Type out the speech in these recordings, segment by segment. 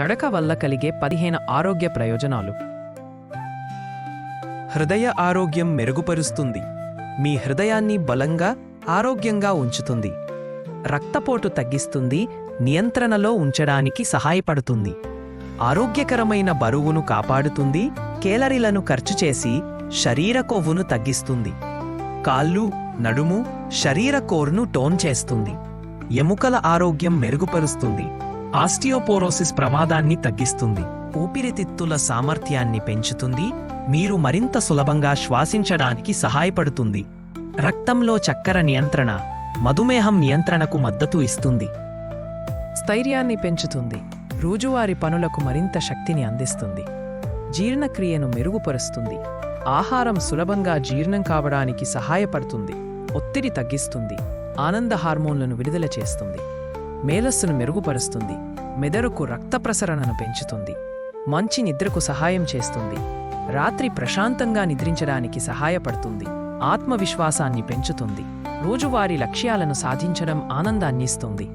నడక వల్ల కలిగే 15 ఆరోగ్య ప్రయోజనాలు. హృదయ ఆరోగ్యం మెరుగుపరుస్తుంది. మీ హృదయాన్ని బలంగా, ఆరోగ్యంగా ఉంచుతుంది. రక్తపోటు తగ్గిస్తుంది, నియంత్రణలో ఉంచడానికి సహాయపడుతుంది. ఆరోగ్యకరమైన బరువును కాపాడుతుంది, కేలరీలను ఖర్చు చేసి శరీర కొవ్వును తగ్గిస్తుంది. కాళ్ళు, నడుము, శరీర కోర్ను టోన్ చేస్తుంది. ఎముకల ఆరోగ్యం మెరుగుపరుస్తుంది. ఆస్టియోపోరోసిస్ ప్రమాదాన్ని తగ్గిస్తుంది. ఊపిరితిత్తుల సామర్థ్యాన్ని పెంచుతుంది, మీరు మరింత సులభంగా శ్వాసించడానికి సహాయపడుతుంది. రక్తంలో చక్కెర నియంత్రణ, మధుమేహం నియంత్రణకు మద్దతు ఇస్తుంది. స్థైర్యాన్ని పెంచుతుంది, రోజువారీ పనులకు మరింత శక్తిని అందిస్తుంది. జీర్ణక్రియను మెరుగుపరుస్తుంది, ఆహారం సులభంగా జీర్ణం కావడానికి సహాయపడుతుంది. ఒత్తిడి తగ్గిస్తుంది, ఆనంద హార్మోన్లను విడుదల చేస్తుంది. మేధస్సును మెరుగుపరుస్తుంది, మెదడుకు రక్త ప్రసరణను పెంచుతుంది. మంచి నిద్రకు సహాయం చేస్తుంది, రాత్రి ప్రశాంతంగా నిద్రించడానికి సహాయపడుతుంది. ఆత్మవిశ్వాసాన్ని పెంచుతుంది, రోజువారీ లక్ష్యాలను సాధించడం ఆనందాన్నిస్తుంది.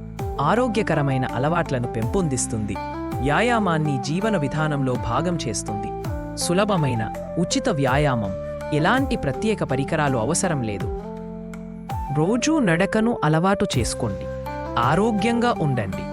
ఆరోగ్యకరమైన అలవాట్లను పెంపొందిస్తుంది, వ్యాయామాన్ని జీవన విధానంలో భాగం చేస్తుంది. సులభమైన, ఉచిత వ్యాయామం, ఎలాంటి ప్రత్యేక పరికరాలు అవసరం లేదు. రోజూ నడకను అలవాటు చేసుకోండి, ఆరోగ్యంగా ఉండండి.